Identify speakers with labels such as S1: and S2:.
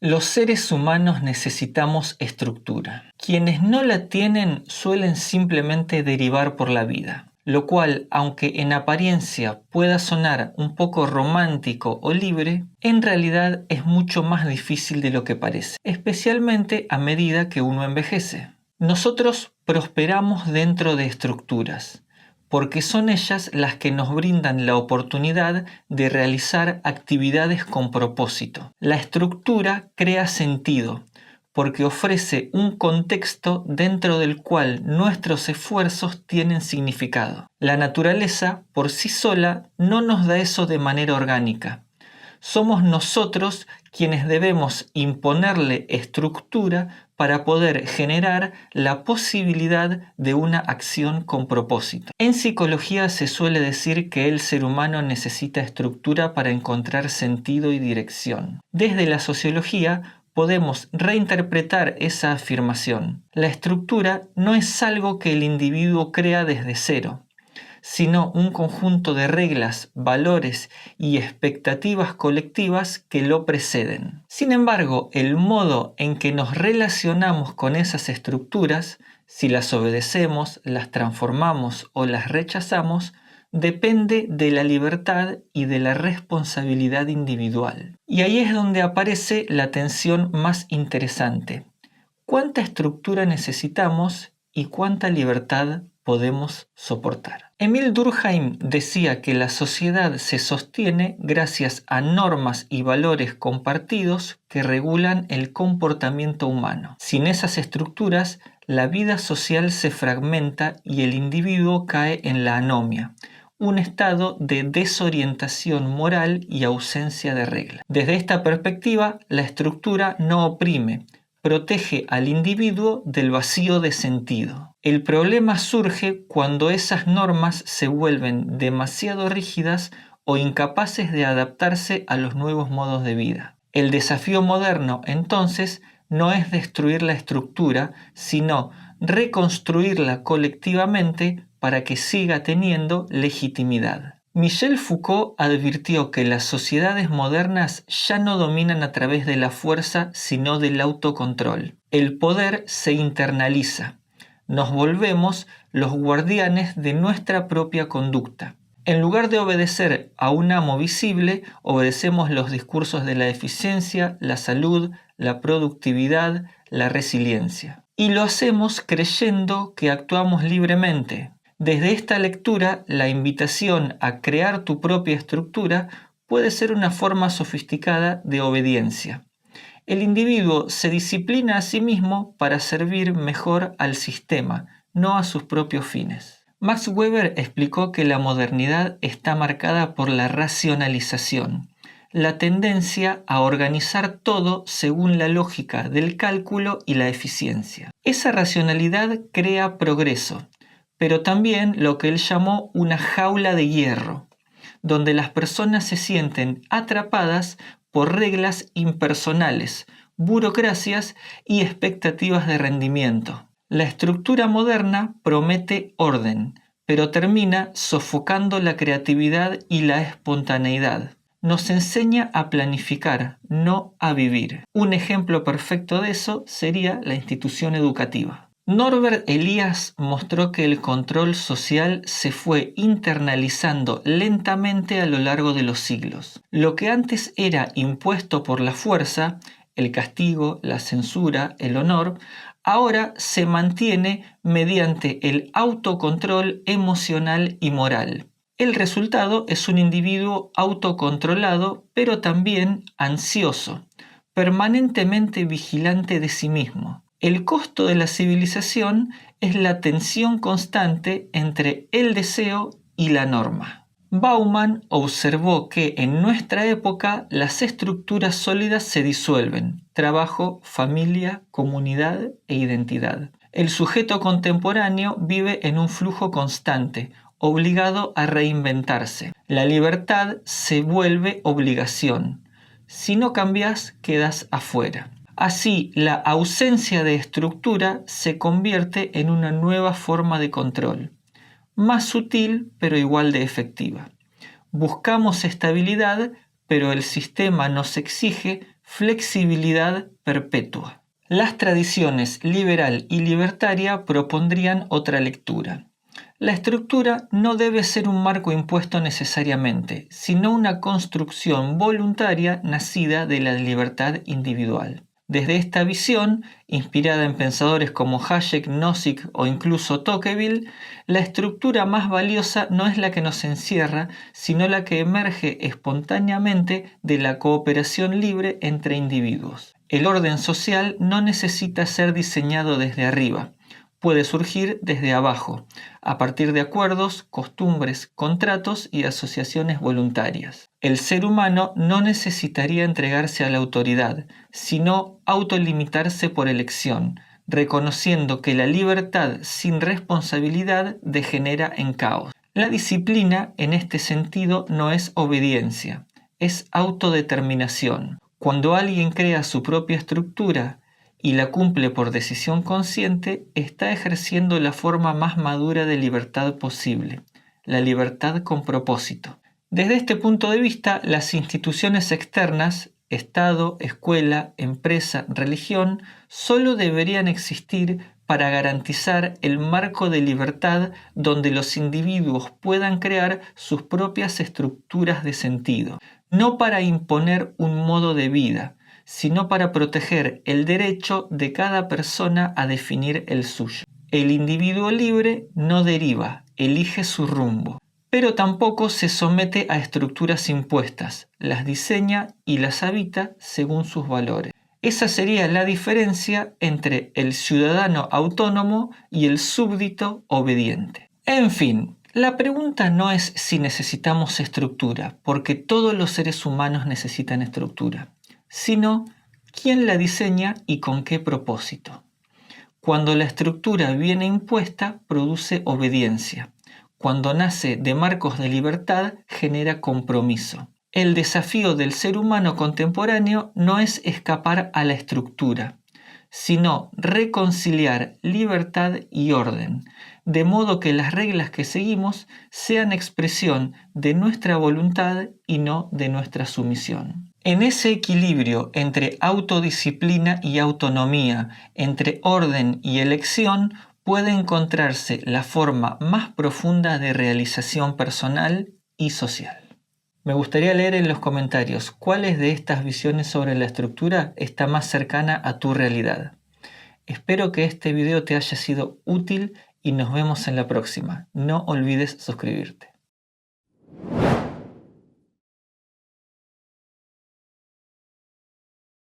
S1: Los seres humanos necesitamos estructura. Quienes no la tienen suelen simplemente derivar por la vida, lo cual, aunque en apariencia pueda sonar un poco romántico o libre, en realidad es mucho más difícil de lo que parece, especialmente a medida que uno envejece. Nosotros prosperamos dentro de estructuras, porque son ellas las que nos brindan la oportunidad de realizar actividades con propósito. La estructura crea sentido, porque ofrece un contexto dentro del cual nuestros esfuerzos tienen significado. La naturaleza, por sí sola, no nos da eso de manera orgánica. Somos nosotros quienes debemos imponerle estructura para poder generar la posibilidad de una acción con propósito. En psicología se suele decir que el ser humano necesita estructura para encontrar sentido y dirección. Desde la sociología podemos reinterpretar esa afirmación. La estructura no es algo que el individuo crea desde cero, sino un conjunto de reglas, valores y expectativas colectivas que lo preceden. Sin embargo, el modo en que nos relacionamos con esas estructuras, si las obedecemos, las transformamos o las rechazamos, depende de la libertad y de la responsabilidad individual. Y ahí es donde aparece la tensión más interesante. ¿Cuánta estructura necesitamos y cuánta libertad podemos soportar? Emil Durkheim decía que la sociedad se sostiene gracias a normas y valores compartidos que regulan el comportamiento humano. Sin esas estructuras, la vida social se fragmenta y el individuo cae en la anomia, un estado de desorientación moral y ausencia de reglas. Desde esta perspectiva, la estructura no oprime, protege al individuo del vacío de sentido. El problema surge cuando esas normas se vuelven demasiado rígidas o incapaces de adaptarse a los nuevos modos de vida. El desafío moderno, entonces, no es destruir la estructura, sino reconstruirla colectivamente para que siga teniendo legitimidad. Michel Foucault advirtió que las sociedades modernas ya no dominan a través de la fuerza, sino del autocontrol. El poder se internaliza. Nos volvemos los guardianes de nuestra propia conducta. En lugar de obedecer a un amo visible, obedecemos los discursos de la eficiencia, la salud, la productividad, la resiliencia. Y lo hacemos creyendo que actuamos libremente. Desde esta lectura, la invitación a crear tu propia estructura puede ser una forma sofisticada de obediencia. El individuo se disciplina a sí mismo para servir mejor al sistema, no a sus propios fines. Max Weber explicó que la modernidad está marcada por la racionalización, la tendencia a organizar todo según la lógica del cálculo y la eficiencia. Esa racionalidad crea progreso, pero también lo que él llamó una jaula de hierro, donde las personas se sienten atrapadas por reglas impersonales, burocracias y expectativas de rendimiento. La estructura moderna promete orden, pero termina sofocando la creatividad y la espontaneidad. Nos enseña a planificar, no a vivir. Un ejemplo perfecto de eso sería la institución educativa. Norbert Elias mostró que el control social se fue internalizando lentamente a lo largo de los siglos. Lo que antes era impuesto por la fuerza, el castigo, la censura, el honor, ahora se mantiene mediante el autocontrol emocional y moral. El resultado es un individuo autocontrolado, pero también ansioso, permanentemente vigilante de sí mismo. El costo de la civilización es la tensión constante entre el deseo y la norma. Bauman observó que en nuestra época las estructuras sólidas se disuelven: trabajo, familia, comunidad e identidad. El sujeto contemporáneo vive en un flujo constante, obligado a reinventarse. La libertad se vuelve obligación. Si no cambias, quedas afuera. Así, la ausencia de estructura se convierte en una nueva forma de control, más sutil pero igual de efectiva. Buscamos estabilidad, pero el sistema nos exige flexibilidad perpetua. Las tradiciones liberal y libertaria propondrían otra lectura. La estructura no debe ser un marco impuesto necesariamente, sino una construcción voluntaria nacida de la libertad individual. Desde esta visión, inspirada en pensadores como Hayek, Nozick o incluso Tocqueville, la estructura más valiosa no es la que nos encierra, sino la que emerge espontáneamente de la cooperación libre entre individuos. El orden social no necesita ser diseñado desde arriba, puede surgir desde abajo, a partir de acuerdos, costumbres, contratos y asociaciones voluntarias. El ser humano no necesitaría entregarse a la autoridad, sino autolimitarse por elección, reconociendo que la libertad sin responsabilidad degenera en caos. La disciplina, en este sentido, no es obediencia, es autodeterminación. Cuando alguien crea su propia estructura y la cumple por decisión consciente, está ejerciendo la forma más madura de libertad posible, la libertad con propósito. Desde este punto de vista, las instituciones externas, Estado, escuela, empresa, religión, solo deberían existir para garantizar el marco de libertad donde los individuos puedan crear sus propias estructuras de sentido, no para imponer un modo de vida, sino para proteger el derecho de cada persona a definir el suyo. El individuo libre no deriva, elige su rumbo, pero tampoco se somete a estructuras impuestas, las diseña y las habita según sus valores. Esa sería la diferencia entre el ciudadano autónomo y el súbdito obediente. En fin, la pregunta no es si necesitamos estructura, porque todos los seres humanos necesitan estructura, sino quién la diseña y con qué propósito. Cuando la estructura viene impuesta, produce obediencia. Cuando nace de marcos de libertad, genera compromiso. El desafío del ser humano contemporáneo no es escapar a la estructura, sino reconciliar libertad y orden, de modo que las reglas que seguimos sean expresión de nuestra voluntad y no de nuestra sumisión. En ese equilibrio entre autodisciplina y autonomía, entre orden y elección, puede encontrarse la forma más profunda de realización personal y social. Me gustaría leer en los comentarios cuáles de estas visiones sobre la estructura está más cercana a tu realidad. Espero que este video te haya sido útil y nos vemos en la próxima. No olvides suscribirte.